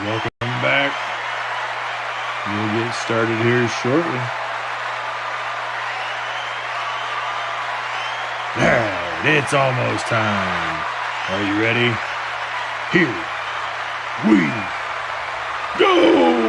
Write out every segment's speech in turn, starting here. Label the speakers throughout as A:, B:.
A: Welcome back. We'll get started here shortly. Alright, it's almost time. Are you ready? Here we go!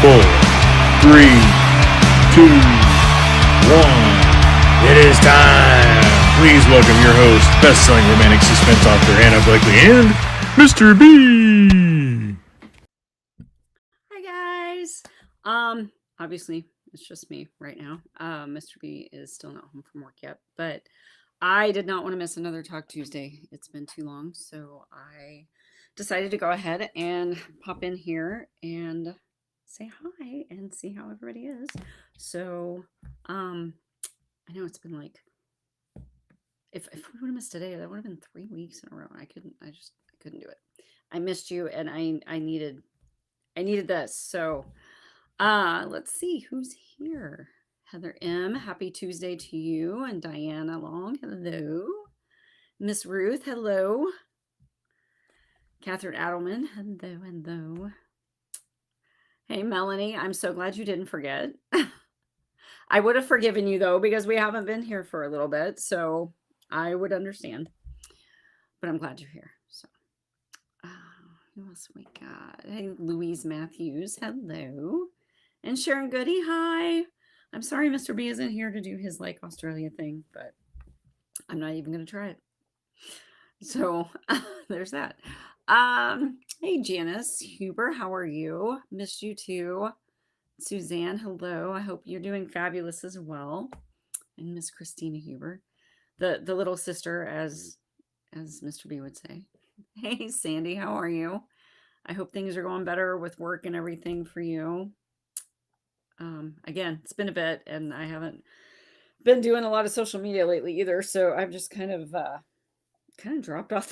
A: Four, three, two, one. It is time. Please welcome your host, best-selling romantic suspense author Anna Blakely, and Mr. B.
B: Hi guys. Obviously it's just me right now. Mr. B is still not home from work yet, but I did not want to miss another Talk Tuesday. It's been too long, so I decided to go ahead and pop in here and say hi and see how everybody is. So, I know it's been like if we would have missed today, that would have been 3 weeks in a row. I couldn't do it. I missed you and I needed this. So, let's see who's here. Heather M, happy Tuesday to you, and Diana Long, hello. Miss Ruth, hello. Catherine Adelman, hello. Hey, Melanie, I'm so glad you didn't forget. I would have forgiven you though, because we haven't been here for a little bit, so I would understand. But I'm glad you're here. So, who else we got? Hey, Louise Matthews, hello. And Sharon Goody, hi. I'm sorry Mr. B isn't here to do his like Australia thing, but I'm not even going to try it. So there's that. Hey, Janice Huber, how are you? Missed you too. Suzanne, hello. I hope you're doing fabulous as well. And Miss Christina Huber, the little sister, as Mr. B would say. Hey, Sandy, how are you? I hope things are going better with work and everything for you. Again, it's been a bit, and I haven't been doing a lot of social media lately either, so I've just kind of dropped off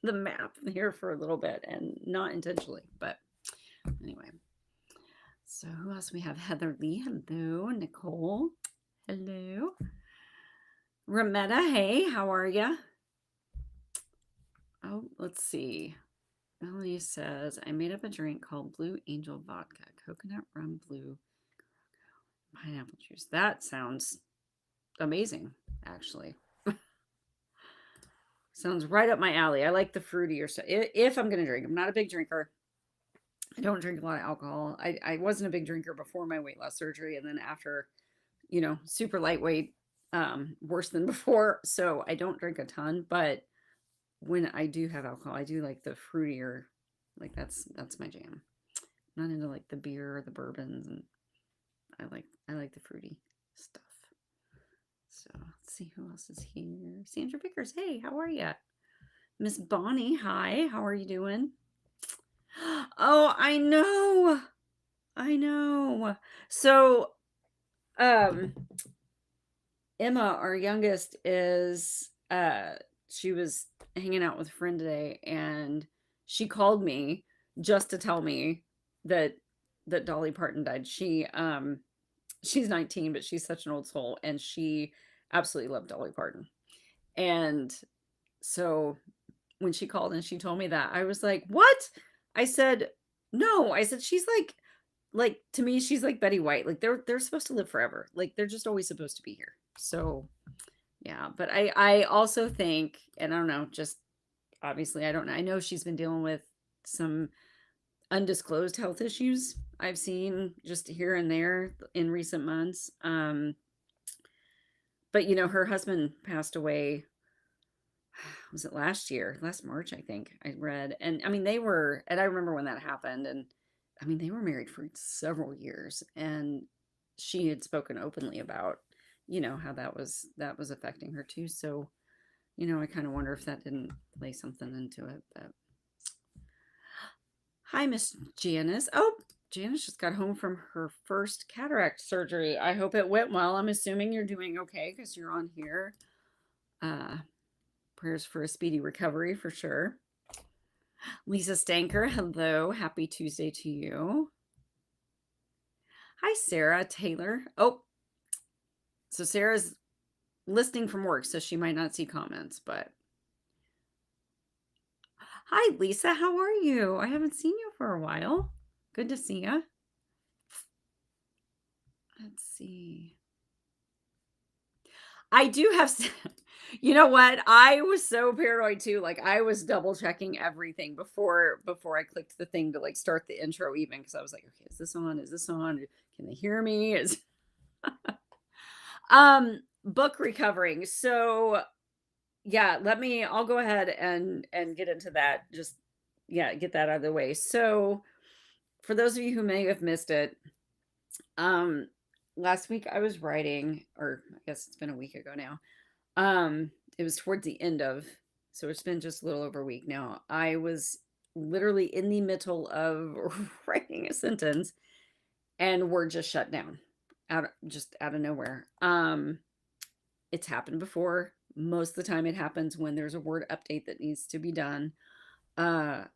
B: the map here for a little bit, and not intentionally, but anyway. So who else we have? Heather Lee, hello. Nicole, hello. Rametta, hey, how are you? Oh, let's see. Melody says, I made up a drink called Blue Angel Vodka, coconut rum, blue pineapple juice. That sounds amazing, actually. Sounds right up my alley. I like the fruitier stuff. If I'm going to drink, I'm not a big drinker. I don't drink a lot of alcohol. I wasn't a big drinker before my weight loss surgery. And then after, super lightweight, worse than before. So I don't drink a ton. But when I do have alcohol, I do like the fruitier. Like that's my jam. I'm not into like the beer or the bourbons. And I like the fruity stuff. So let's see who else is here. Sandra Vickers, hey, how are you? Miss Bonnie, hi, how are you doing? Oh, I know. So, Emma, our youngest, is she was hanging out with a friend today, and she called me just to tell me that Dolly Parton died. She's 19, but she's such an old soul, and she absolutely loved Dolly Parton. And so when she called and she told me that, I was like, "What?" I said, "No." I said, "She's like to me, she's like Betty White. Like they're supposed to live forever. Like they're just always supposed to be here." So, yeah, but I also think, and I don't know, just obviously, I don't know. I know she's been dealing with some undisclosed health issues I've seen just here and there in recent months. But her husband passed away, was it last year? Last March, I think I read. And I mean, and I remember when that happened. And I mean, they were married for several years. And she had spoken openly about, how that was affecting her too. So, I kind of wonder if that didn't play something into it. But hi, Miss Janice. Oh, Janice just got home from her first cataract surgery. I hope it went well. I'm assuming you're doing okay because you're on here. Prayers for a speedy recovery for sure. Lisa Stanker, hello. Happy Tuesday to you. Hi, Sarah Taylor. Oh, so Sarah's listening from work, so she might not see comments, but hi, Lisa. How are you? I haven't seen you for a while. Good to see you. Let's see. I do have, you know what? I was so paranoid too. Like I was double checking everything before I clicked the thing to like start the intro even because I was like, okay, is this on? Is this on? Can they hear me? Book recovering. So yeah, I'll go ahead and get into that. Just yeah, get that out of the way. So for those of you who may have missed it, last week I was writing, or I guess it's been a week ago now. It was towards the end of, so it's been just a little over a week now. I was literally in the middle of writing a sentence and Word just shut down out of nowhere. It's happened before. Most of the time it happens when there's a Word update that needs to be done. And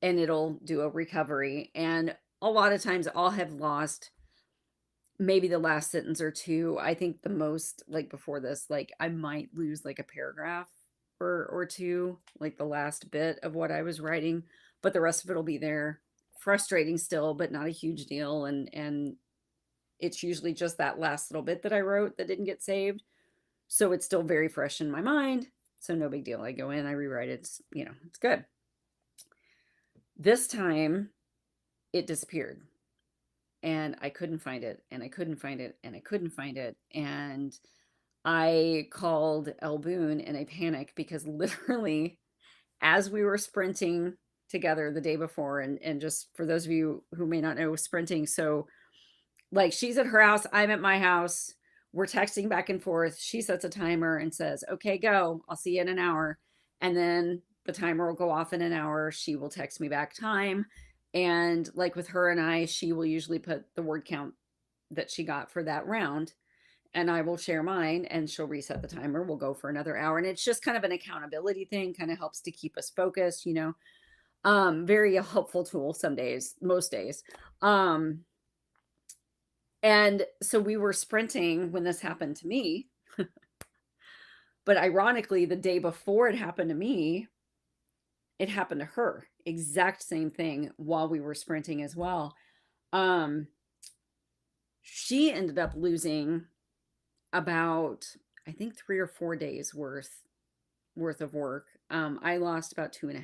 B: it'll do a recovery. And a lot of times I'll have lost maybe the last sentence or two. I think the most, like before this, like I might lose like a paragraph or two, like the last bit of what I was writing, but the rest of it'll be there. Frustrating still, but not a huge deal. And it's usually just that last little bit that I wrote that didn't get saved. So it's still very fresh in my mind. So no big deal. I go in, I rewrite it. It's good. This time it disappeared. And I couldn't find it, and I couldn't find it, and I couldn't find it. And I called El Boone in a panic because literally, as we were sprinting together the day before, and just for those of you who may not know sprinting, so like she's at her house, I'm at my house, we're texting back and forth. She sets a timer and says, okay, go, I'll see you in an hour. And then the timer will go off in an hour. She will text me back time. And like with her and I, she will usually put the word count that she got for that round. And I will share mine and she'll reset the timer. We'll go for another hour. And it's just kind of an accountability thing, kind of helps to keep us focused, very helpful tool some days, most days. And so we were sprinting when this happened to me. But ironically, the day before it happened to me, it happened to her. Exact same thing while we were sprinting as well. She ended up losing about, I think 3 or 4 days worth of work. I lost about 2.5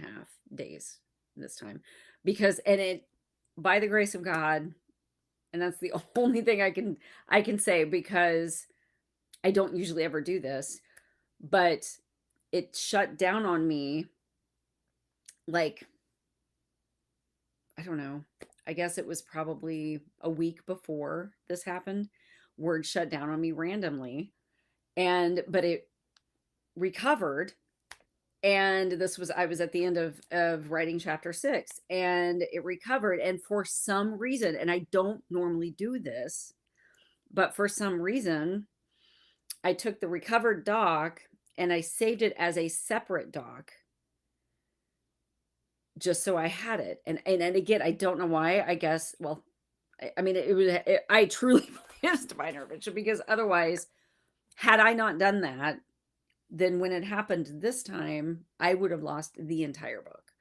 B: days this time because, and it, by the grace of God, and that's the only thing I can say because I don't usually ever do this, but it shut down on me like, I don't know. I guess it was probably a week before this happened. Word shut down on me randomly. But it recovered. And I was at the end of writing chapter 6 and it recovered. And for some reason, and I don't normally do this, but for some reason, I took the recovered doc and I saved it as a separate doc just so I had it. And again, I don't know why. I guess, well, I mean, I truly believe it's divine intervention because otherwise, had I not done that, then when it happened this time, I would have lost the entire book.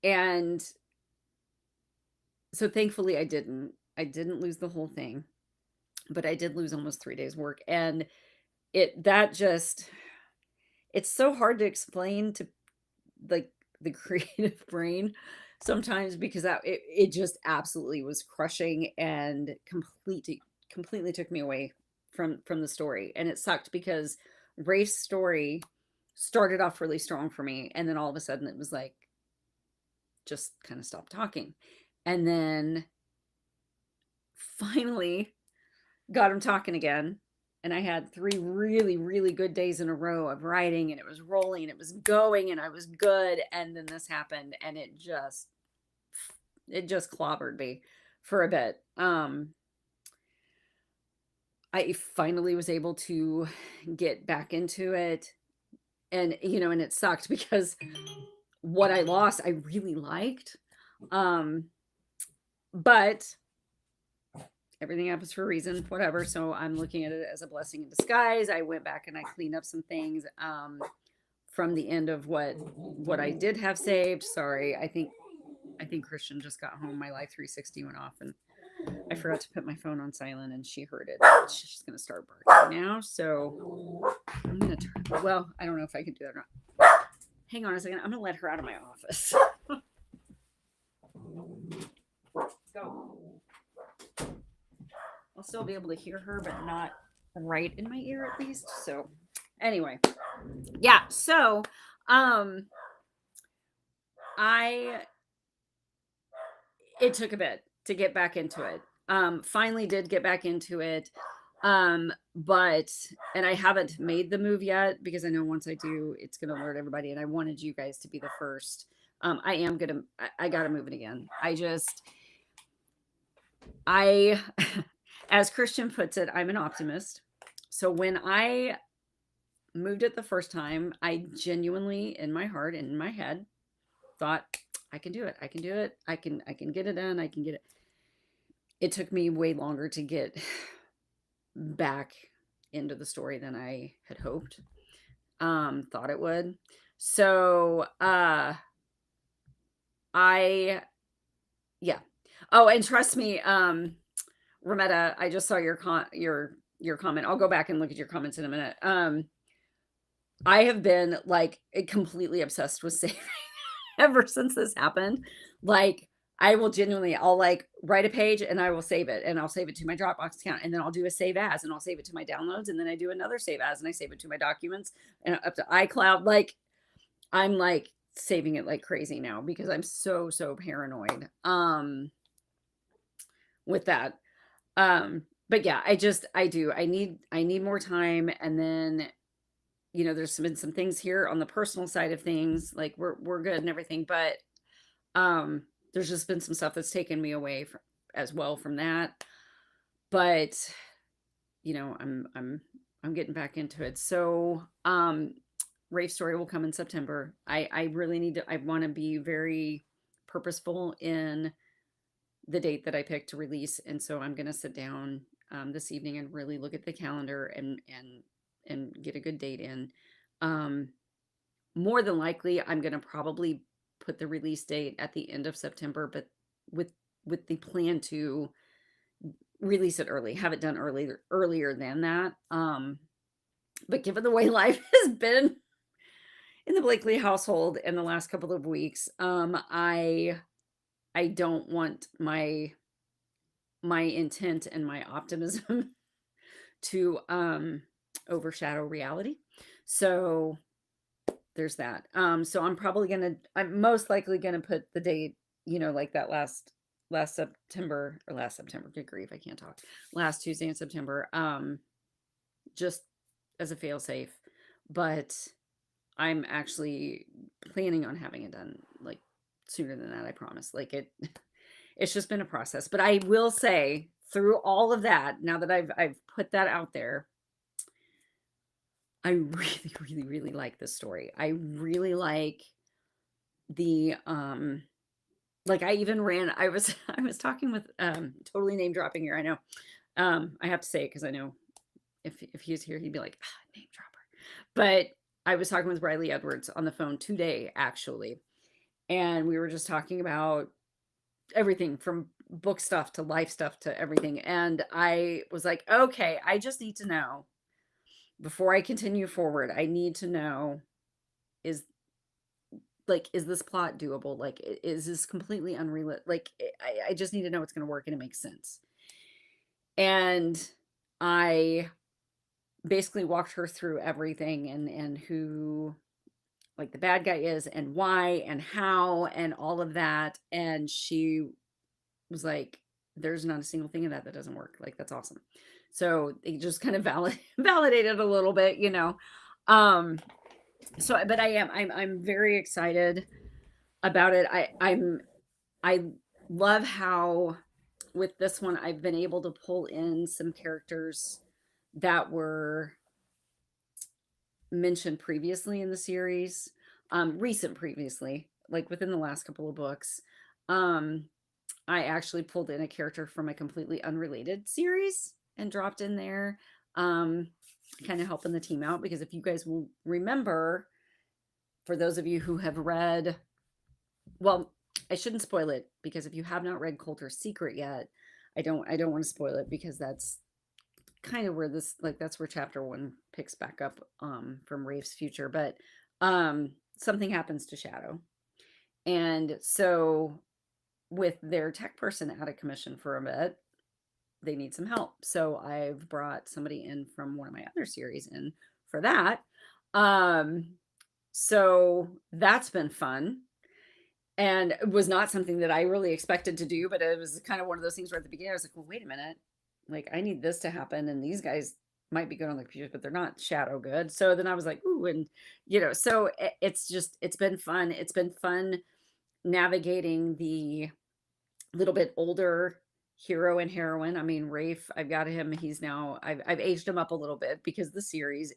B: And so thankfully I didn't lose the whole thing, but I did lose almost 3 days work. And it it's so hard to explain to like the creative brain sometimes because it just absolutely was crushing and completely took me away from the story. And it sucked because Rafe's story started off really strong for me, and then all of a sudden it was like just kind of stopped talking. And then finally got him talking again. And I had 3 really, really good days in a row of writing, and it was rolling and it was going and I was good. And then this happened and it just clobbered me for a bit. I finally was able to get back into it. And, and it sucked because what I lost, I really liked. Um, but everything happens for a reason, whatever. So I'm looking at it as a blessing in disguise. I went back and I cleaned up some things from the end of what I did have saved. Sorry, I think Christian just got home. My Life 360 went off, and I forgot to put my phone on silent, and she heard it. She's gonna start barking now. So I'm gonna turn. Well, I don't know if I can do that or not. Hang on a second. I'm gonna let her out of my office. Go. I'll still be able to hear her, but not right in my ear at least. So anyway, yeah. So it took a bit to get back into it. Finally did get back into it. But and I haven't made the move yet because I know once I do, it's gonna alert everybody. And I wanted you guys to be the first. I gotta move it again. I as Christian puts it, I'm an optimist. So when I moved it the first time, I genuinely, in my heart and in my head, thought, I can do it. I can do it. I can get it done. I can get it. It took me way longer to get back into the story than I had hoped. Thought it would. So yeah. Oh, and trust me, Rametta, I just saw your comment. I'll go back and look at your comments in a minute. I have been like completely obsessed with saving ever since this happened. Like I'll like write a page and I will save it, and I'll save it to my Dropbox account, and then I'll do a save as, and I'll save it to my downloads, and then I do another save as, and I save it to my documents and up to iCloud. Like I'm like saving it like crazy now because I'm so paranoid with that. But yeah, I need more time. And then there's been some things here on the personal side of things, like we're good and everything, but there's just been some stuff that's taken me away as well from that. But I'm getting back into it. So Rafe's story will come in September. I really need to, I want to be very purposeful in the date that I picked to release. And so I'm going to sit down this evening and really look at the calendar and get a good date in. More than likely, I'm going to probably put the release date at the end of September, but with the plan to release it early, have it done earlier than that. But given the way life has been in the Blakely household in the last couple of weeks, I don't want my intent and my optimism to overshadow reality. So there's that. So I'm most likely gonna put the date, like that last September, good grief, I can't talk. Last Tuesday in September, just as a fail safe. But I'm actually planning on having it done like sooner than that, I promise. Like it's just been a process. But I will say, through all of that, now that I've put that out there, I really, really, really like this story. I really like the like I was talking with totally name dropping here, I know. I have to say it because I know if he's here, he'd be like, name dropper. But I was talking with Riley Edwards on the phone today, actually. And we were just talking about everything from book stuff to life stuff to everything. And I was like, okay, I just need to know before I continue forward, I need to know, is is this plot doable? Like, is this completely unrealistic? Like, I just need to know it's going to work and it makes sense. And I basically walked her through everything, and who like the bad guy is and why and how and all of that. And she was like, there's not a single thing of that that doesn't work. Like, that's awesome. So it just kind of validated a little bit, you know. Um, so but I'm very excited about it. I love how with this one I've been able to pull in some characters that were mentioned previously in the series, recent previously, like within the last couple of books. Um, I actually pulled in a character from a completely unrelated series and dropped in there, um, kind of helping the team out. Because if you guys will remember, for those of you who have read, well, I shouldn't spoil it, because if you have not read Coulter's Secret yet, I don't want to spoil it, because that's kind of where this, like, that's where chapter 1 picks back up from Rafe's future. But something happens to Shadow. And so with their tech person out of commission for a bit, they need some help. So I've brought somebody in from one of my other series in for that. Um, so that's been fun. And it was not something that I really expected to do, but it was kind of one of those things where at the beginning I was like, well, wait a minute. Like, I need this to happen. And these guys might be good on the computers, but they're not Shadow good. So then I was like, ooh, and so it's been fun. It's been fun navigating the little bit older hero and heroine. I mean, Rafe, I've got him. He's now, I've aged him up a little bit because the series,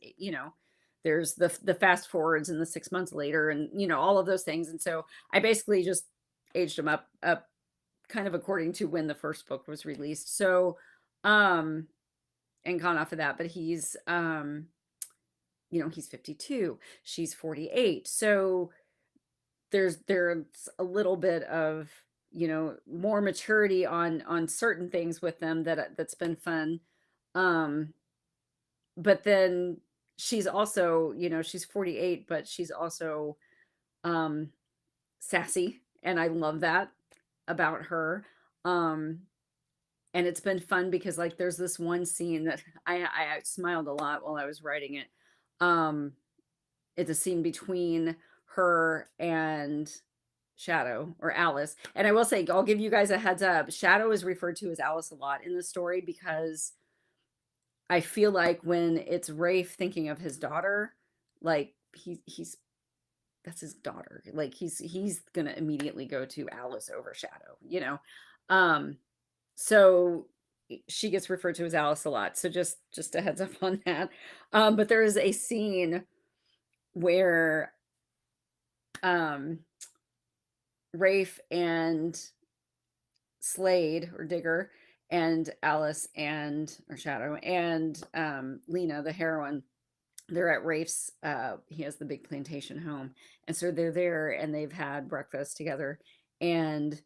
B: there's the fast forwards and the 6 months later, and all of those things. And so I basically just aged him up kind of according to when the first book was released. So, um, and gone off of that, but he's 52, she's 48. So there's a little bit of more maturity on certain things with them, that's been fun. um but then she's also, she's 48, but she's also um sassy, and I love that about her. um and it's been fun because, like, there's this one scene that I smiled a lot while I was writing it. um it's a scene between her and Shadow, or Alice. And I will say, I'll give you guys a heads up. Shadow is referred to as Alice a lot in the story, because I feel like when it's Rafe thinking of his daughter, like he's that's his daughter. Like he's gonna immediately go to Alice over Shadow. Um, so she gets referred to as Alice a lot. So just a heads up on that. But there is a scene where um Rafe and Slade, or Digger, and Alice, and or Shadow, and Lena, the heroine, they're at Rafe's. He has the big plantation home, and so they're there and they've had breakfast together. And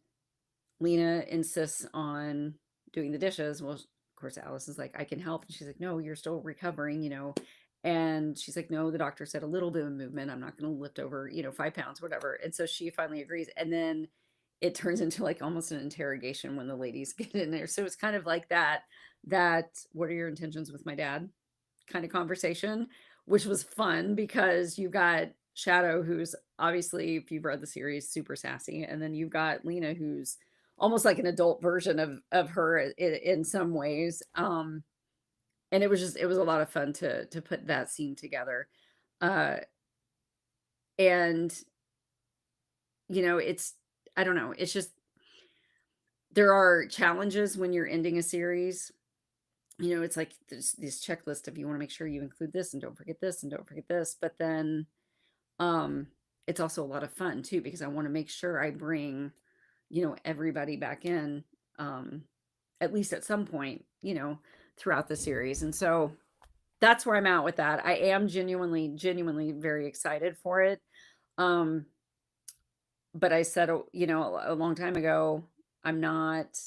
B: Lena insists on doing the dishes. Well, of course, Alice is like, I can help. And she's like, no, you're still recovering. And she's like, no, the doctor said a little bit of movement. I'm not going to lift over, 5 pounds, whatever. And so she finally agrees. And then it turns into like almost an interrogation when the ladies get in there. So it's kind of like that what are your intentions with my dad kind of conversation, which was fun because you've got Shadow, who's obviously, if you've read the series, super sassy, and then you've got Lena, who's almost like an adult version of her in some ways. And it was a lot of fun to put that scene together. Uh, and it's, I don't know, it's just, there are challenges when you're ending a series. It's like there's this checklist of, you want to make sure you include this and don't forget this and don't forget this. But then um it's also a lot of fun too, because I want to make sure I bring everybody back in, um at least at some point, throughout the series. And so that's where I'm at with that. I am genuinely very excited for it. um but I said, a long time ago, I'm not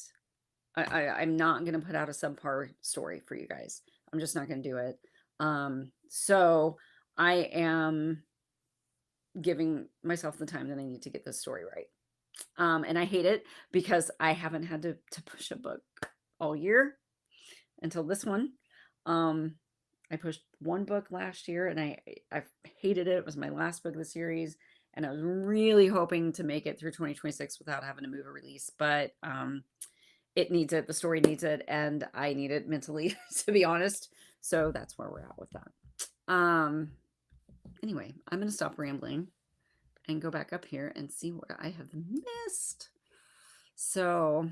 B: I'm not going to put out a subpar story for you guys. I'm just not going to do it. So I am giving myself the time that I need to get this story right. And I hate it because I haven't had to push a book all year until this one. Um, I pushed one book last year and I hated it. It was my last book of the series, and I was really hoping to make it through 2026 without having to move a release, but it needs it. The story needs it, and I need it mentally, to be honest. So that's where we're at with that. Anyway, I'm going to stop rambling and go back up here and see what I have missed. So,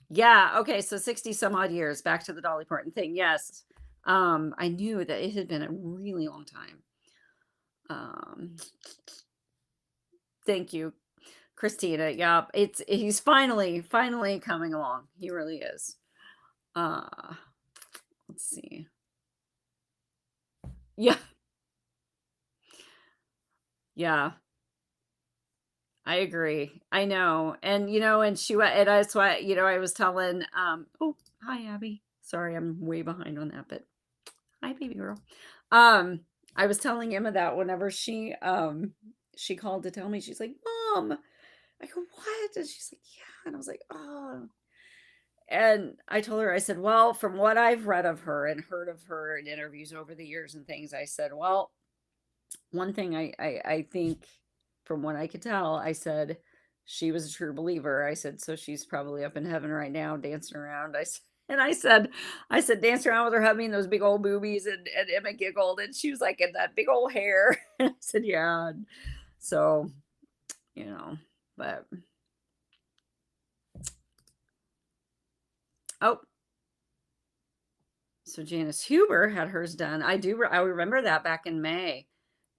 B: yeah, okay, so 60 some odd years, back to the Dolly Parton thing. Yes. I knew that it had been a really long time. Thank you, Christina. Yeah, he's finally coming along. He really is. Uh, let's see. Yeah. Yeah. I agree. I know. And and and that's why, I was telling oh, hi Abby. Sorry, I'm way behind on that, but hi baby girl. I was telling Emma that whenever she called to tell me, she's like, "Mom." I go, "What?" And she's like, "Yeah." And I was like, "Oh." And I told her, I said, "Well, from what I've read of her and heard of her in interviews over the years and things," I said, "Well, one thing I think from what I could tell," I said, "she was a true believer." I said, "So she's probably up in heaven right now dancing around." And I said, dancing around with her hubby and those big old boobies, and Emma giggled, and she was like, "And that big old hair." And I said, "Yeah." And so, but oh, so Janice Huber had hers done. I remember that back in May.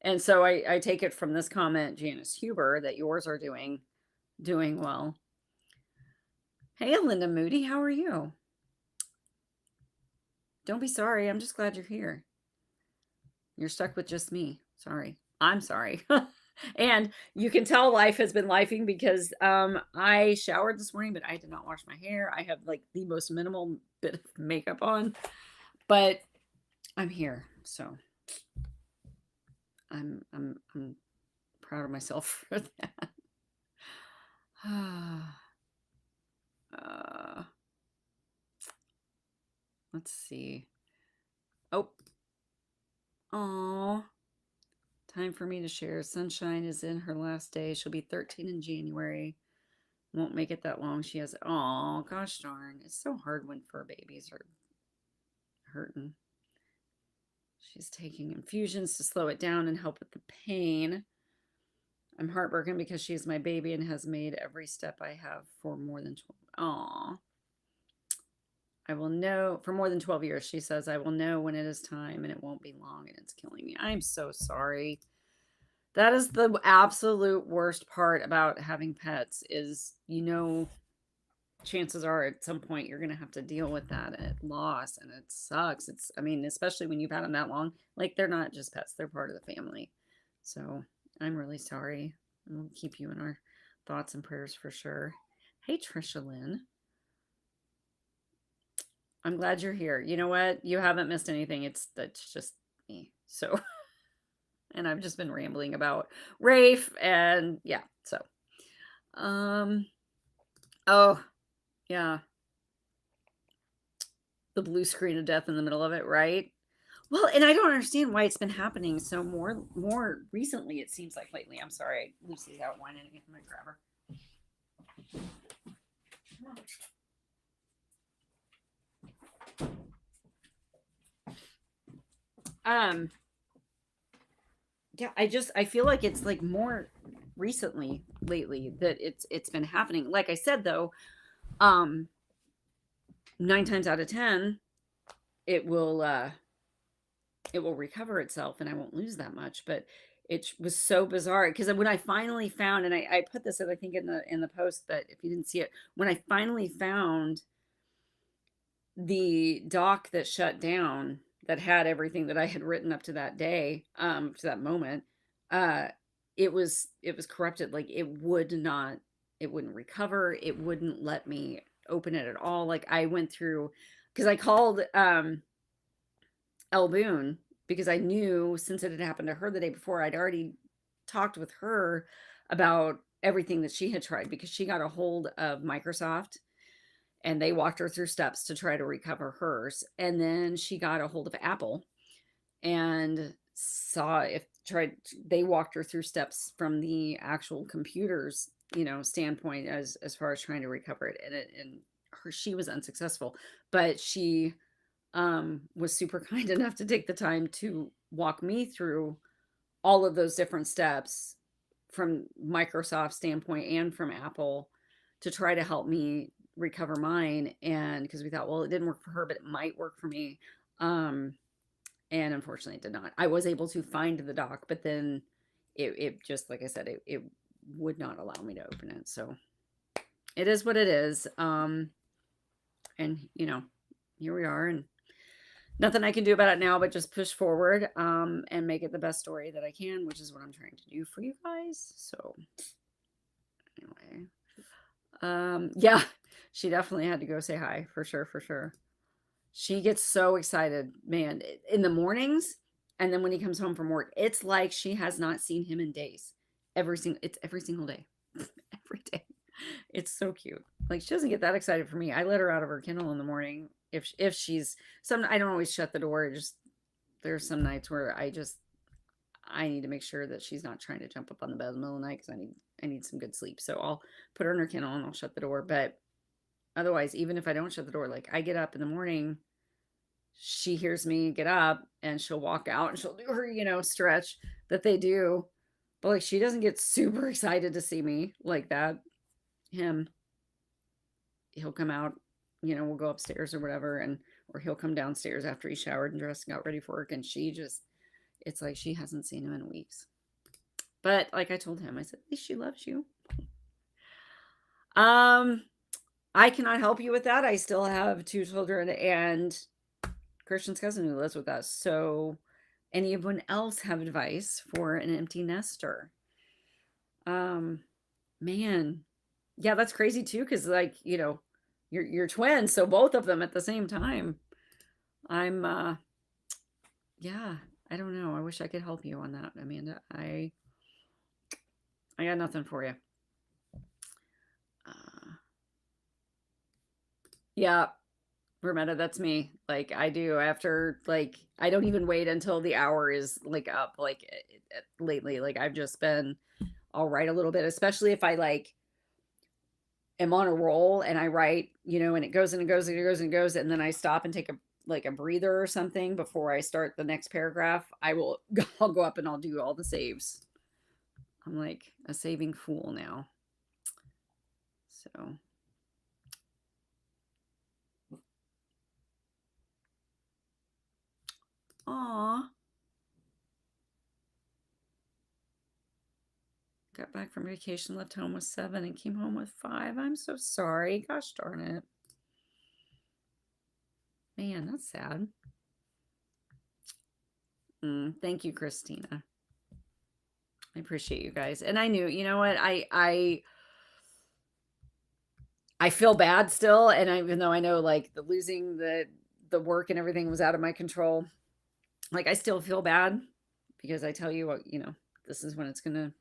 B: And so I take it from this comment, Janice Huber, that yours are doing well. Hey, Linda Moody, how are you? Don't be sorry. I'm just glad you're here. You're stuck with just me. Sorry. I'm sorry. And you can tell life has been lifing because I showered this morning, but I did not wash my hair. I have like the most minimal bit of makeup on, but I'm here. So I'm proud of myself for that. uh, let's see. Oh, oh, time for me to share. Sunshine is in her last day. She'll be 13 in January. Won't make it that long. She has, oh, gosh darn. It's so hard when fur babies are hurting. She's taking infusions to slow it down and help with the pain. I'm heartbroken because she's my baby and has made every step I have for more than 12. Aw. I will know for more than 12 years. She says, I will know when it is time and it won't be long and it's killing me. I'm so sorry. That is the absolute worst part about having pets is, chances are at some point you're going to have to deal with that at loss, and it sucks. I mean, especially when you've had them that long, like they're not just pets, they're part of the family. So I'm really sorry. We'll keep you in our thoughts and prayers for sure. Hey, Trisha Lynn. I'm glad you're here. You know what? You haven't missed anything. That's just me. So, and I've just been rambling about Rafe and yeah. So, um, oh yeah, the blue screen of death in the middle of it, right? Well, and I don't understand why it's been happening so more recently. It seems like lately. I'm sorry, Lucy's out whining again. I'm gonna grab her. Yeah, I feel like it's like more recently lately that it's been happening. Like I said though, um 9 times out of 10 it will recover itself and I won't lose that much, but it was so bizarre because when I finally found, and I put this I think in the post, but if you didn't see it, when I finally found the doc that shut down that had everything that I had written up to that day, to that moment, uh, it was corrupted. Like it wouldn't recover. It wouldn't let me open it at all. Like I went through, because I called Elle Boone because I knew since it had happened to her the day before, I'd already talked with her about everything that she had tried because she got a hold of Microsoft and they walked her through steps to try to recover hers. And then she got a hold of Apple and saw if tried they walked her through steps from the actual computers, standpoint as far as trying to recover it. And she was unsuccessful, but she was super kind enough to take the time to walk me through all of those different steps from Microsoft standpoint and from Apple to try to help me recover mine. And because we thought, well, it didn't work for her, but it might work for me. Um, and unfortunately, it did not. I was able to find the dock, but then it just, like I said, it would not allow me to open it. So it is what it is. And here we are, and nothing I can do about it now, but just push forward, and make it the best story that I can, which is what I'm trying to do for you guys. So anyway, yeah, she definitely had to go say hi for sure, for sure. She gets so excited, man, in the mornings, and then when he comes home from work, it's like she has not seen him in days. It's every single day, every day. It's so cute. Like, she doesn't get that excited for me. I let her out of her kennel in the morning if she's some. I don't always shut the door. Just there's some nights where I need to make sure that she's not trying to jump up on the bed in the middle of the night because I need some good sleep. So I'll put her in her kennel and I'll shut the door. But otherwise, even if I don't shut the door, like I get up in the morning, she hears me get up and she'll walk out and she'll do her, stretch that they do. But like she doesn't get super excited to see me like that. Him, he'll come out, we'll go upstairs or whatever, or he'll come downstairs after he showered and dressed and got ready for work. And it's like she hasn't seen him in weeks. But like I told him, I said, at least she loves you. I cannot help you with that. I still have 2 children and Christian's cousin who lives with us. So anyone else have advice for an empty nester? Man, yeah, that's crazy too, because like, you're twins, so both of them at the same time. I'm yeah, I don't know. I wish I could help you on that, Amanda. I got nothing for you. Yeah, Rometta, that's me. Like I do after like I don't even wait until the hour is like up. Like lately, like I've just been I'll write a little bit, especially if I like am on a roll and I write, and it goes and it goes and it goes and it goes, and then I stop and take a breather or something before I start the next paragraph. I'll go up and I'll do all the saves. I'm like a saving fool now. So aw. Got back from vacation, left home with 7 and came home with 5. I'm so sorry. Gosh darn it. Man, that's sad. Thank you, Christina. I appreciate you guys. And I knew, you know what? I feel bad still, and even though I know like the losing the work and everything was out of my control, like I still feel bad because I tell you what, this is when it's gonna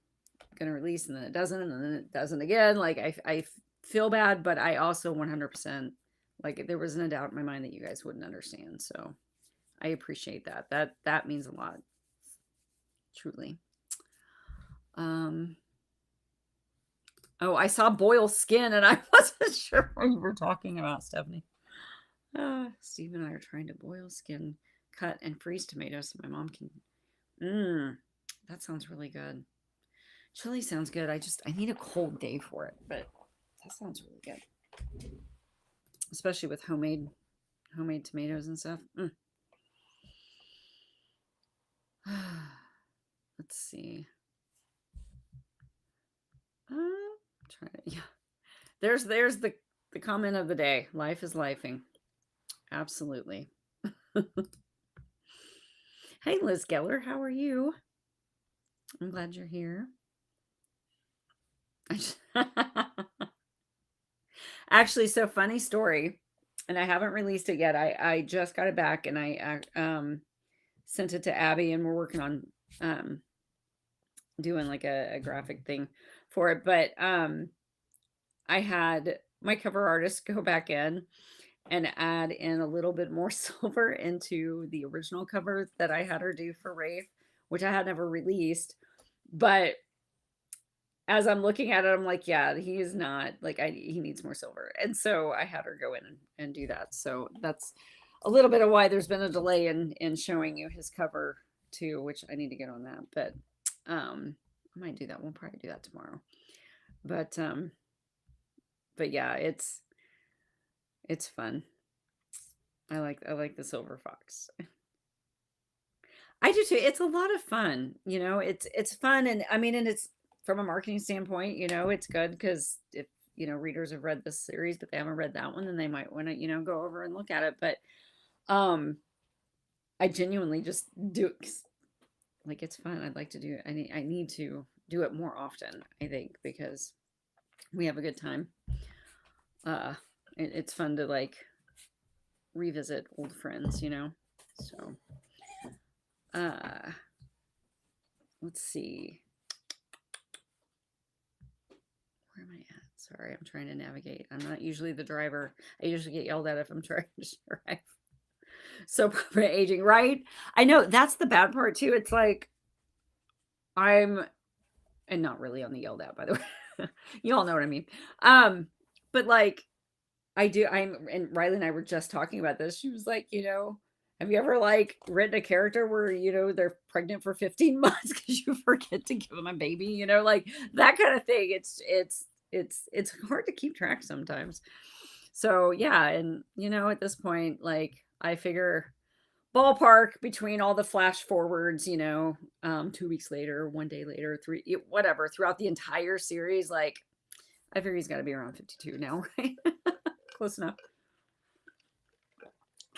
B: release, and then it doesn't, and then it doesn't again. Like I feel bad, but I also 100% like there wasn't a doubt in my mind that you guys wouldn't understand. So I appreciate that. That means a lot, truly. Oh, I saw boil skin, and I wasn't sure what you were talking about, Stephanie. Steve and I are trying to boil skin, cut, and freeze tomatoes so my mom can. That sounds really good. Chili sounds good. I need a cold day for it, but that sounds really good, especially with homemade tomatoes and stuff. Let's see. Yeah. There's the comment of the day. Life is lifing. Absolutely. Hey, Liz Geller, how are you? I'm glad you're here. Actually, so funny story, and I haven't released it yet. I just got it back, and sent it to Abby, and we're working on um, doing like a graphic thing for it. But I had my cover artist go back in and add in a little bit more silver into the original cover that I had her do for Rafe, which I had never released. But as I'm looking at it, I'm like, yeah, he is not like he needs more silver. And so I had her go in and do that. So that's a little bit of why there's been a delay in showing you his cover too, which I need to get on that. But I might do that. We'll probably do that tomorrow. But yeah, it's fun. I like the silver fox. I do too. It's a lot of fun, you know. It's fun, and I mean, and it's from a marketing standpoint, you know, it's good because if you know readers have read this series, but they haven't read that one, then they might want to, you know, go over and look at it. But um, I genuinely just do it 'cause, like it's fun. I'd like to do it. I need to do it more often. I think because we have a good time. Uh, it's fun to like revisit old friends, you know. So uh, let's see. Where am I at? Sorry, I'm trying to navigate. I'm not usually the driver. I usually get yelled at if I'm trying to drive. So probably aging, right? I know that's the bad part too. It's like I'm and not really on the yelled at, by the way. You all know what I mean. But like I'm and Riley and I were just talking about this. She was like, you know, have you ever like written a character where, you know, they're pregnant for 15 months because you forget to give them a baby, you know, like that kind of thing. It's hard to keep track sometimes. So yeah, and you know, at this point, like I figure ballpark between all the flash forwards, you know, 2 weeks later, one day later, whatever, throughout the entire series, like I figure he's got to be around 52 now, right? Close enough.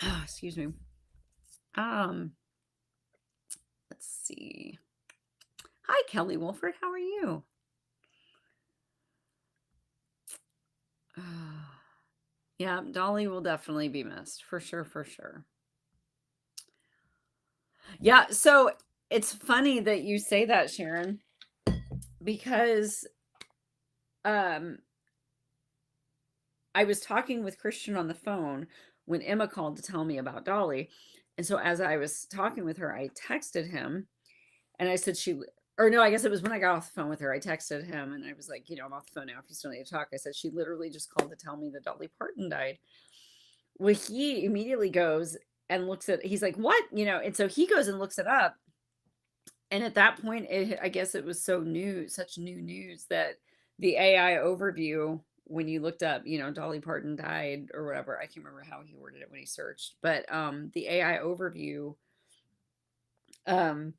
B: Oh, excuse me. Um, let's see. Hi, Kelly Wolford. How are you? Yeah, Dolly will definitely be missed for sure, for sure. Yeah, so it's funny that you say that, Sharon, because um I was talking with Christian on the phone when Emma called to tell me about Dolly. And so as I was talking with her, I texted him and I said or no, I guess it was when I got off the phone with her. I texted him and I was like, you know, I'm off the phone now if you still need to talk. I said, she literally just called to tell me that Dolly Parton died. Well, he immediately goes and he's like, what? You know, and so he goes and looks it up. And at that point, I guess it was such new news that the AI overview, when you looked up, you know, Dolly Parton died or whatever, I can't remember how he worded it when he searched, but the AI overview um,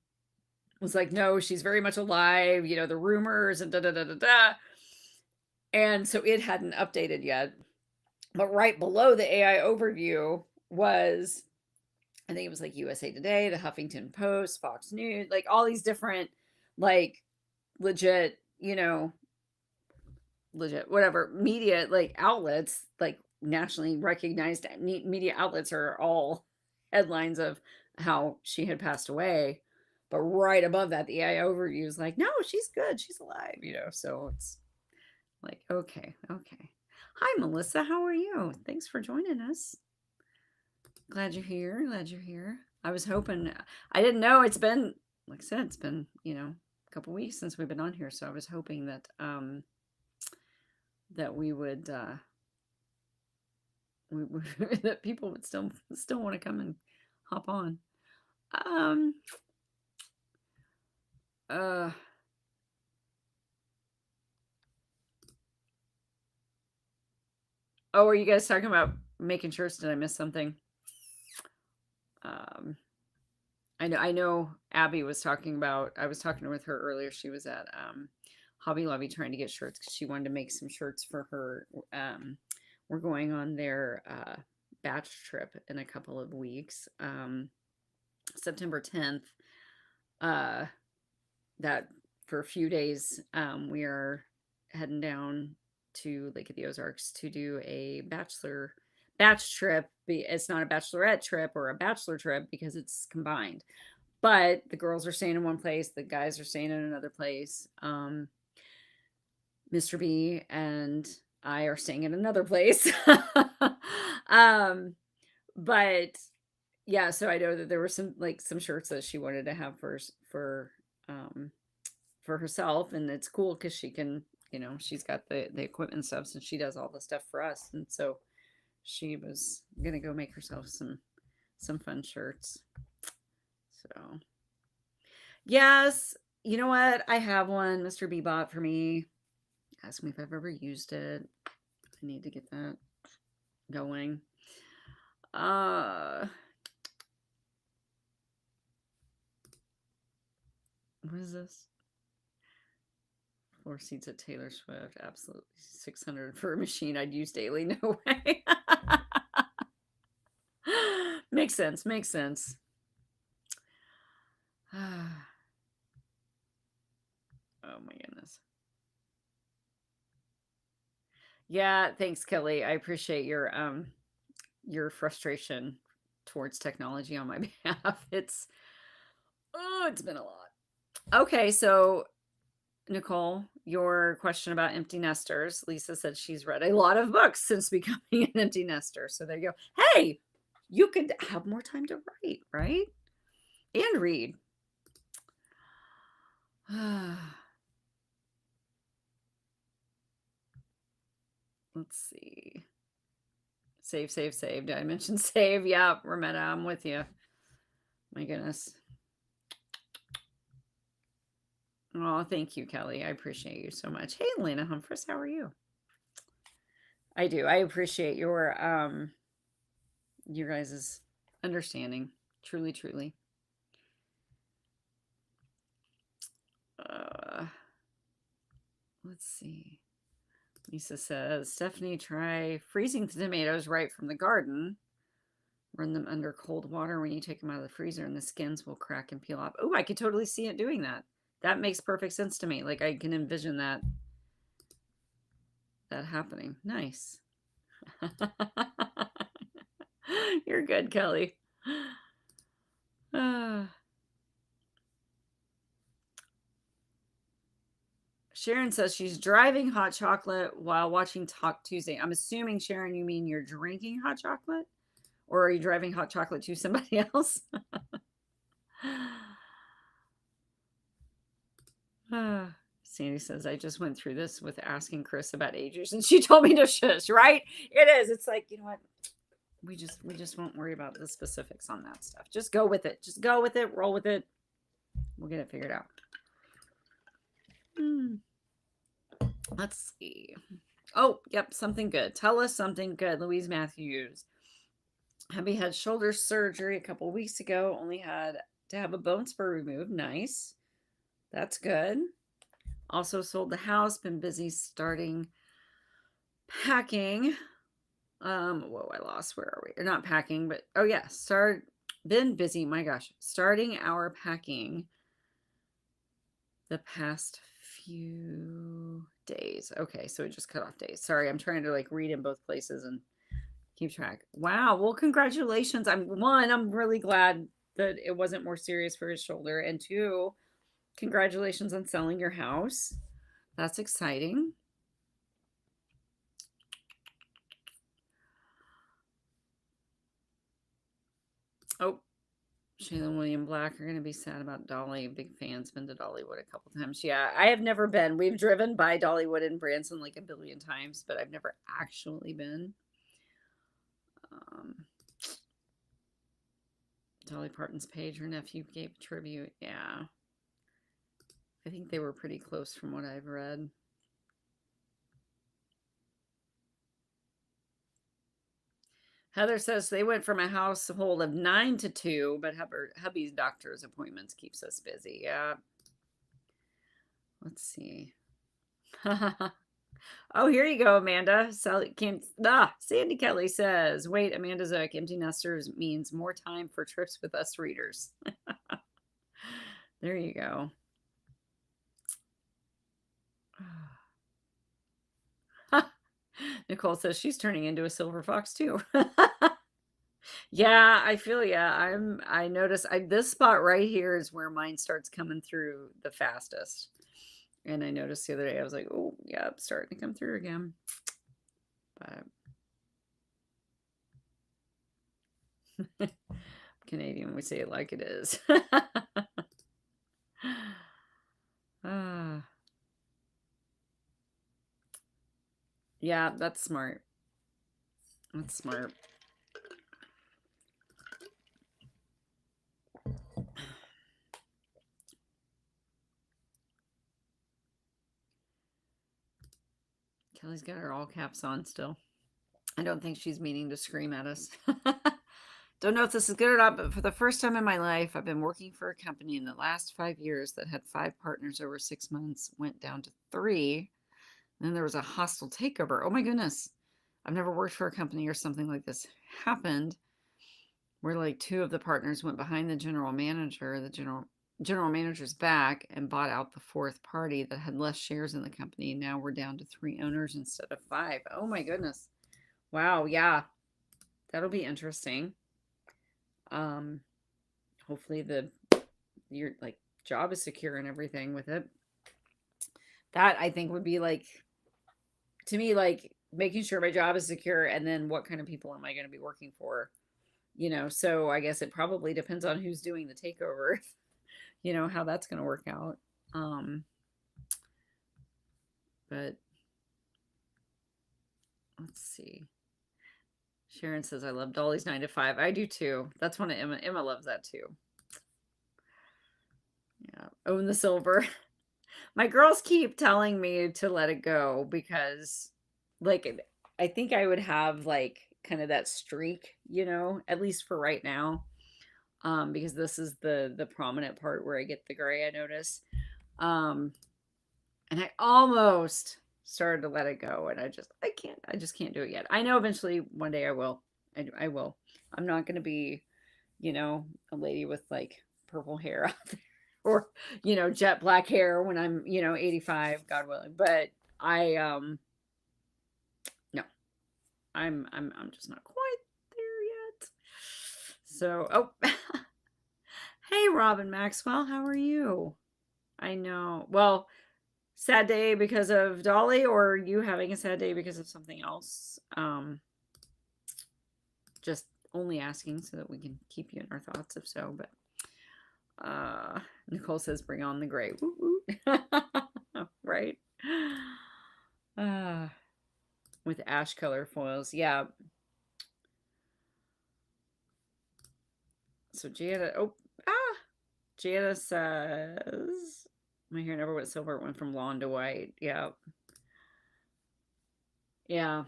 B: was like, no, she's very much alive, you know, the rumors and da da da da da. And so it hadn't updated yet. But right below the AI overview was, I think it was like USA Today, the Huffington Post, Fox News, like all these different, like legit, you know, legit, whatever media, like outlets, like nationally recognized media outlets are all headlines of how she had passed away. But right above that, the AI overview is like, no, she's good. She's alive, you know? So it's like, okay, okay. Hi, Melissa. How are you? Thanks for joining us. Glad you're here. Glad you're here. I was hoping, I didn't know it's been, like I said, it's been, you know, a couple weeks since we've been on here. So I was hoping that, that we would, that people would still want to come and hop on. Um, uh, oh, are you guys talking about making shirts? Did I miss something? Um, I know Abby was talking about, I was talking with her earlier. She was at Hobby Lobby trying to get shirts because she wanted to make some shirts for her. We're going on their batch trip in a couple of weeks. September 10th. That for a few days, we are heading down to Lake of the Ozarks to do a batch trip. It's not a bachelorette trip or a bachelor trip because it's combined. But the girls are staying in one place, the guys are staying in another place. Mr. B and I are staying in another place. um, but yeah, so I know that there were some shirts that she wanted to have um for herself, and it's cool because she can, she's got the equipment and stuff, since she does all the stuff for us, and so she was gonna go make herself some fun shirts. So yes, you know what? I have one Mr. B bought for me. Ask me if I've ever used it. I need to get that going. Uh what is this? 4 seats at Taylor Swift. Absolutely 600 for a machine I'd use daily. No way. Makes sense. Makes sense. Oh my goodness. Yeah, thanks, Kelly. I appreciate your frustration towards technology on my behalf. It's been a lot. Okay, so Nicole, your question about empty nesters. Lisa said she's read a lot of books since becoming an empty nester. So there you go. Hey, you could have more time to write, right? And read. Let's see. Save, save, save. Did I mention save? Yeah, Rametta, I'm with you. My goodness. Oh, thank you, Kelly. I appreciate you so much. Hey, Elena Humphries, how are you? I do. I appreciate your guys' understanding. Truly, truly. Let's see. Lisa says, Stephanie, try freezing the tomatoes right from the garden. Run them under cold water when you take them out of the freezer, and the skins will crack and peel off. Oh, I could totally see it doing that. That makes perfect sense to me. Like, I can envision that happening. Nice. You're good, Kelly. Sharon says she's driving hot chocolate while watching Talk Tuesday. I'm assuming, Sharon, you mean you're drinking hot chocolate? Or are you driving hot chocolate to somebody else? Sandy says, I just went through this with asking Chris about ages, and she told me to shush, right? It is. It's like, you know what? We just won't worry about the specifics on that stuff. Just go with it. Just go with it. Roll with it. We'll get it figured out. Let's see. Oh, yep, something good. Tell us something good. Louise Matthews. Hubby had shoulder surgery a couple weeks ago. Only had to have a bone spur removed. Nice. That's good. Also sold the house. Been busy starting packing. Whoa, I lost. Where are we? Or not packing, but oh yeah, been busy. My gosh, starting our packing the past few days. Okay, so it just cut off days. Sorry, I'm trying to like read in both places and keep track. Wow. Well, congratulations. I'm really glad that it wasn't more serious for his shoulder. And two, congratulations on selling your house. That's exciting. Oh, Shayla and William Black are going to be sad about Dolly. Big fans, been to Dollywood a couple times. Yeah, I have never been. We've driven by Dollywood in Branson like a billion times, but I've never actually been. Dolly Parton's page, her nephew gave tribute. Yeah. I think they were pretty close from what I've read. Heather says they went from a household of 9 to 2, but hubby's doctor's appointments keeps us busy. Yeah. Let's see. Oh, here you go, Amanda. Sandy Kelly says, wait, Amanda Zook, empty nesters means more time for trips with us readers. There you go. Nicole says she's turning into a silver fox too. Yeah, I feel yeah. I notice this spot right here is where mine starts coming through the fastest. And I noticed the other day I was like, oh yeah, it's starting to come through again. But Canadian, we say it like it is. Ah, yeah, that's smart. That's smart. Kelly's got her all caps on still. I don't think she's meaning to scream at us. Don't know if this is good or not, but for the first time in my life, I've been working for a company in the last 5 years that had 5 partners over 6 months, went down to 3. And then there was a hostile takeover. Oh my goodness. I've never worked for a company or something like this happened where like 2 of the partners went behind the general manager, the general manager's back and bought out the 4th party that had less shares in the company. Now we're down to 3 owners instead of 5. Oh my goodness. Wow, yeah. That'll be interesting. Hopefully your like job is secure and everything with it. That I think would be like to me like making sure my job is secure and then what kind of people am I going to be working for? So I guess it probably depends on who's doing the takeover, how that's going to work out. But let's see. Sharon says, I love Dolly's 9 to 5. I do too. That's one of Emma. Emma loves that too. Yeah. Own the silver. My girls keep telling me to let it go because, like, I think I would have, like, kind of that streak, at least for right now. Because this is the prominent part where I get the gray, I notice. And I almost started to let it go, and I just can't do it yet. I know eventually one day I will. I will. I'm not going to be, a lady with like purple hair out there or, jet black hair when I'm, 85, God willing. But no, I'm just not quite there yet. So, oh, hey, Robin Maxwell, how are you? I know. Well, sad day because of Dolly, or you having a sad day because of something else? Just only asking so that we can keep you in our thoughts if so. But Nicole says bring on the gray. Woo woo. Right. With ash color foils. Yeah. So Jana says my hair never went silver. It went from blonde to white. Yeah. Yeah,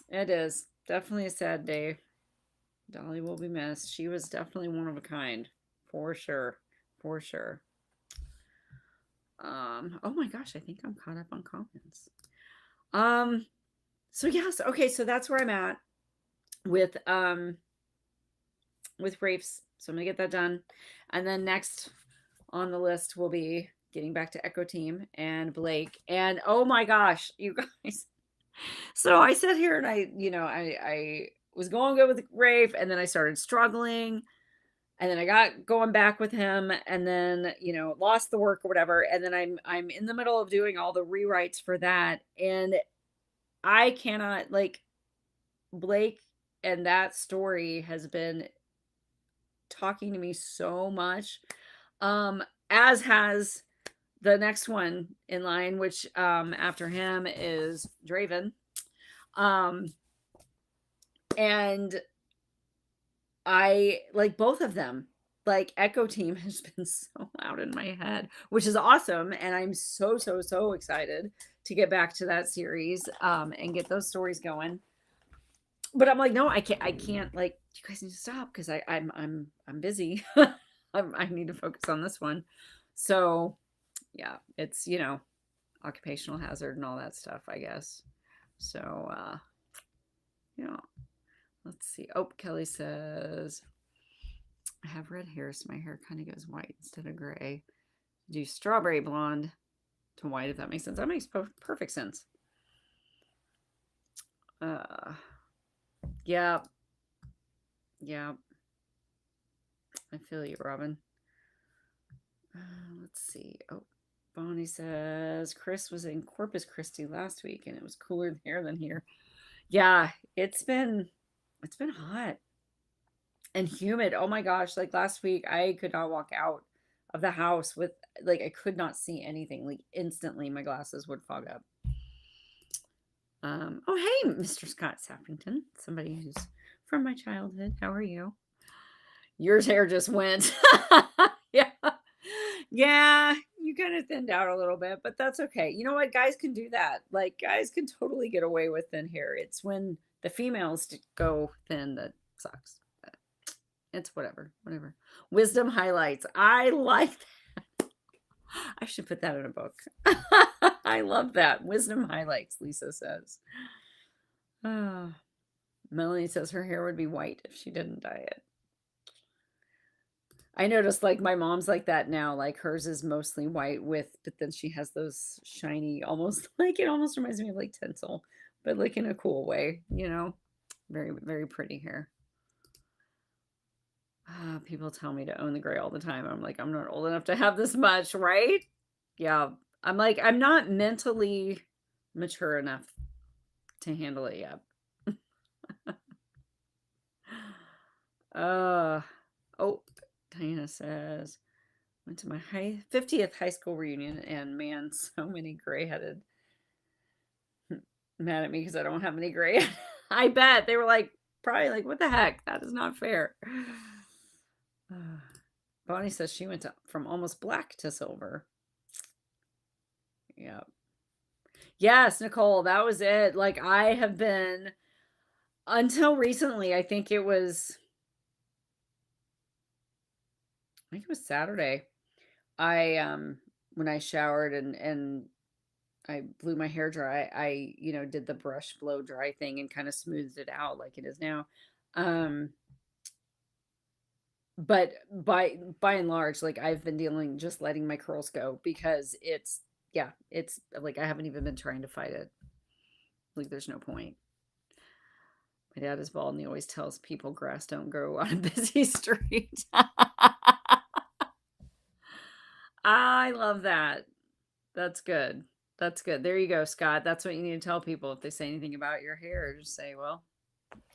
B: it is. Definitely a sad day. Dolly will be missed. She was definitely one of a kind. For sure. For sure. Oh my gosh, I think I'm caught up on comments. So yes, okay, so that's where I'm at with Rafe's. So I'm gonna get that done. And then next on the list will be getting back to Echo Team and Blake. And oh my gosh, you guys. So I sat here and I was going good with Rafe, and then I started struggling, and then I got going back with him, and then lost the work or whatever, and then I'm in the middle of doing all the rewrites for that, and I cannot like Blake and that story has been talking to me so much, as has the next one in line, which after him is Draven. And I like both of them. Like Echo Team has been so loud in my head, which is awesome. And I'm so, so, so excited to get back to that series and get those stories going. But I'm like, no, I can't like you guys need to stop because I'm busy. I need to focus on this one. So yeah, it's occupational hazard and all that stuff, I guess. So yeah. Let's see. Oh, Kelly says, I have red hair, so my hair kind of goes white instead of gray. Do strawberry blonde to white, if that makes sense. That makes perfect sense. Uh, yeah, yeah. I feel you, Robin. Let's see. Oh, Bonnie says Chris was in Corpus Christi last week and it was cooler there than here. Yeah, it's been hot and humid. Oh my gosh, like last week I could not walk out of the house with like I could not see anything. Like instantly my glasses would fog up. Oh hey, Mr. Scott Sappington, somebody who's from my childhood. How are you? Yours hair just went. Yeah. Yeah, you kind of thinned out a little bit, but that's okay. You know what? Guys can do that. Like, guys can totally get away with thin hair. It's when the females go thin that sucks. But it's whatever, whatever. Wisdom highlights. I like that. I should put that in a book. I love that. Wisdom highlights, Lisa says. Melanie says her hair would be white if she didn't dye it. I noticed like my mom's like that now. Like hers is mostly white but then she has those shiny, almost like it almost reminds me of like tinsel, but like in a cool way, you know? Very, very pretty hair. People tell me to own the gray all the time. I'm like, I'm not old enough to have this much, right? Yeah. I'm like, I'm not mentally mature enough to handle it yet. Oh, Diana says, went to my 50th high school reunion, and man, so many gray-headed mad at me because I don't have any gray. I bet they were like, probably like, what the heck? That is not fair. Bonnie says she went from almost black to silver. Yeah. Yes, Nicole, that was it. Like I have been until recently, I think it was Saturday. I when I showered and I blew my hair dry, I did the brush blow dry thing and kind of smoothed it out like it is now. Um but by and large, like I've been dealing just letting my curls go because it's like I haven't even been trying to fight it. Like there's no point. My dad is bald and he always tells people grass don't grow on a busy street. I love that. That's good. That's good. There you go, Scott. That's what you need to tell people if they say anything about your hair. Just say, well,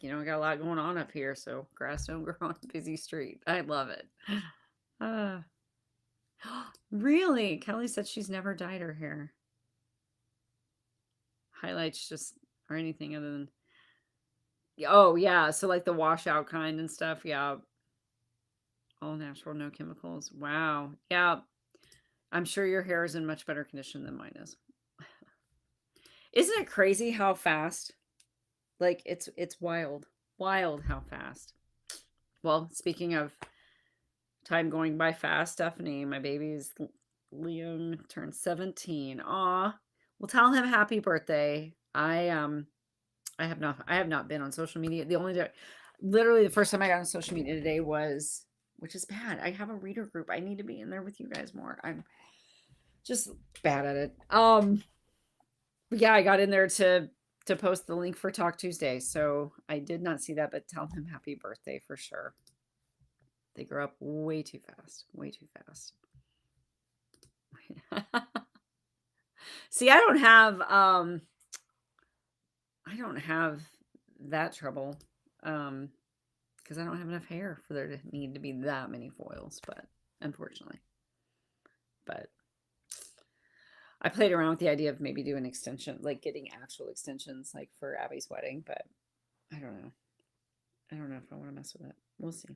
B: we got a lot going on up here, so grass don't grow on a busy street. I love it. Uh, really? Kelly said she's never dyed her hair. Highlights just or anything other than oh yeah, so like the washout kind and stuff. Yeah. All natural, no chemicals. Wow. Yeah. I'm sure your hair is in much better condition than mine is. Isn't it crazy how fast? Like it's wild. Wild how fast. Well, speaking of time going by fast, Stephanie, my baby's Liam turned 17. Aw. Well, tell him happy birthday. I have not been on social media. Literally the first time I got on social media today was, which is bad. I have a reader group. I need to be in there with you guys more. I'm just bad at it. Yeah, I got in there to post the link for Talk Tuesday. So I did not see that, but tell him happy birthday for sure. They grow up way too fast. Way too fast. See, I don't have that trouble. Because I don't have enough hair for there to need to be that many foils, but unfortunately. But I played around with the idea of maybe doing extension, like getting actual extensions like for Abby's wedding, but I don't know. I don't know if I want to mess with it. We'll see.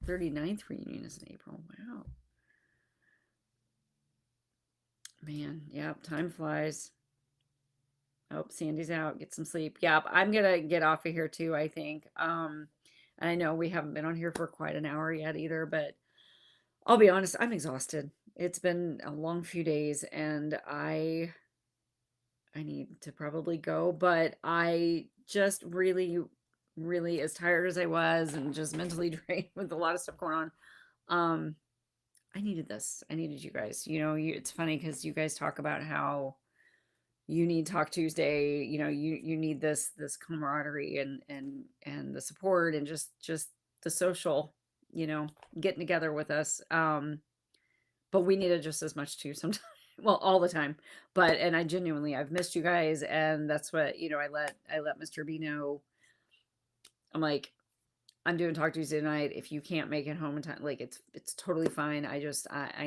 B: 39th reunion is in April. Wow. Man, yep, time flies. Oh, Sandy's out. Get some sleep. Yep, I'm gonna get off of here too, I think. And I know we haven't been on here for quite an hour yet either, but I'll be honest, I'm exhausted. It's been a long few days and I need to probably go, but I just really, really as tired as I was and just mentally drained with a lot of stuff going on. I needed this. I needed you guys. It's funny because you guys talk about how you need Talk Tuesday, you know, you need this camaraderie and the support and just the social, you know, getting together with us. But we need it just as much too sometimes. Well, all the time. But and I genuinely I've missed you guys, and that's what, you know, I let Mr. B know. I'm like, I'm doing Talk Tuesday tonight. If you can't make it home in time, like it's totally fine. I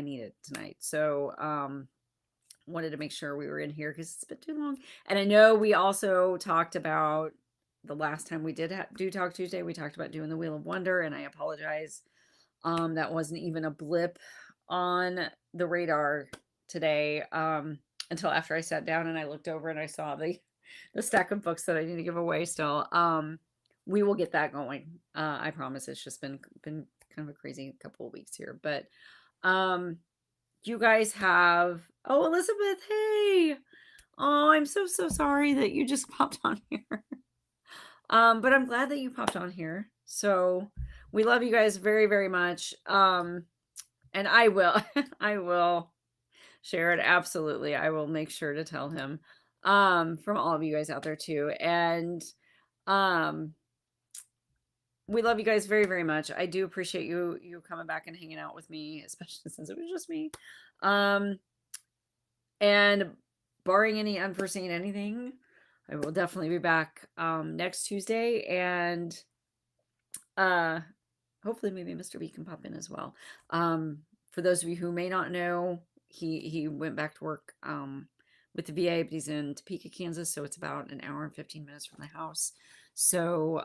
B: need it tonight. So wanted to make sure we were in here because it's been too long. And I know we also talked about the last time we did do Talk Tuesday, we talked about doing the Wheel of Wonder, and I apologize. That wasn't even a blip on the radar today, until after I sat down and I looked over and I saw the stack of books that I need to give away still. We will get that going. I promise. It's just been kind of a crazy couple of weeks here, but you guys have, oh, Elizabeth, hey. Oh, I'm so sorry that you just popped on here. But I'm glad that you popped on here. So we love you guys very, very much. And I will, I will share it. Absolutely. I will make sure to tell him, from all of you guys out there too. And, um, we love you guys very, very much. I do appreciate you coming back and hanging out with me, especially since it was just me. And barring any unforeseen anything, I will definitely be back next Tuesday, and hopefully maybe Mr. B can pop in as well. For those of you who may not know, he went back to work with the VA, but he's in Topeka, Kansas, so it's about an hour and 15 minutes from the house. So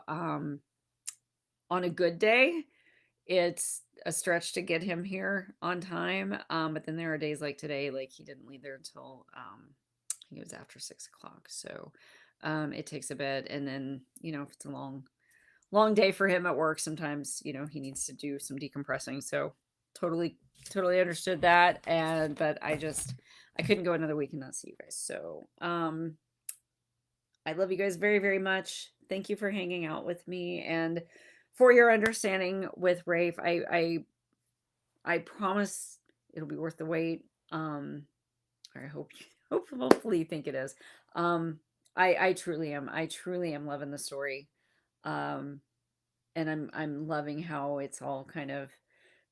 B: on a good day, it's a stretch to get him here on time. But then there are days like today, like he didn't leave there until I think it was after 6 o'clock. So it takes a bit. And then, you know, if it's a long day for him at work, sometimes, you know, he needs to do some decompressing. So totally understood that. But I couldn't go another week and not see you guys. So I love you guys very, very much. Thank you for hanging out with me and for your understanding with Rafe. I promise it'll be worth the wait. Or I hope hopefully you think it is. I truly am. I truly am loving the story. And I'm loving how it's all kind of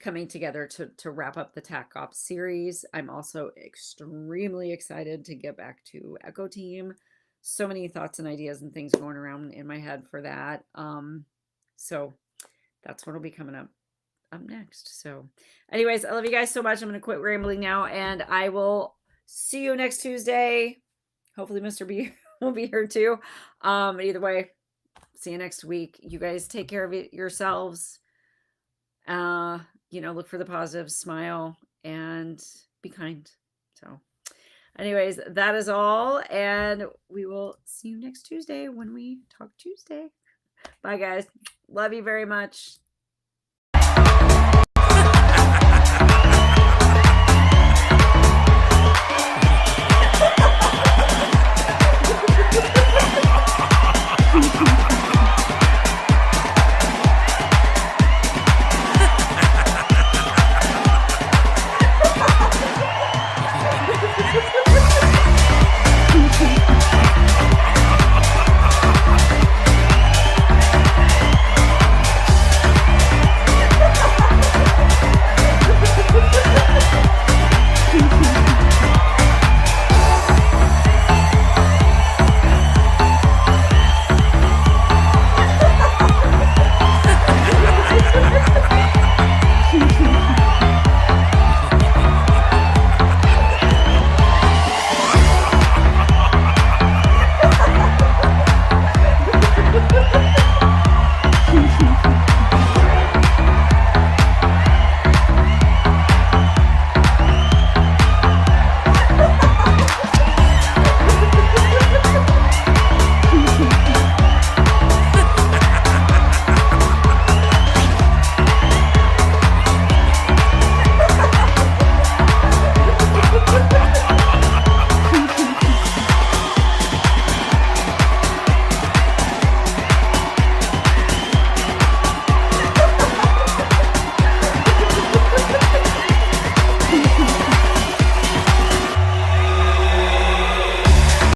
B: coming together to wrap up the TAC Ops series. I'm also extremely excited to get back to Echo Team. So many thoughts and ideas and things going around in my head for that. So that's what'll be coming up next. So anyways, I love you guys so much. I'm going to quit rambling now, and I will see you next Tuesday. Hopefully Mr. B will be here too. Either way, see you next week. You guys take care of yourselves. You know, look for the positives, smile, and be kind. So anyways, that is all, and we will see you next Tuesday when we talk Tuesday. Bye guys. Love you very much.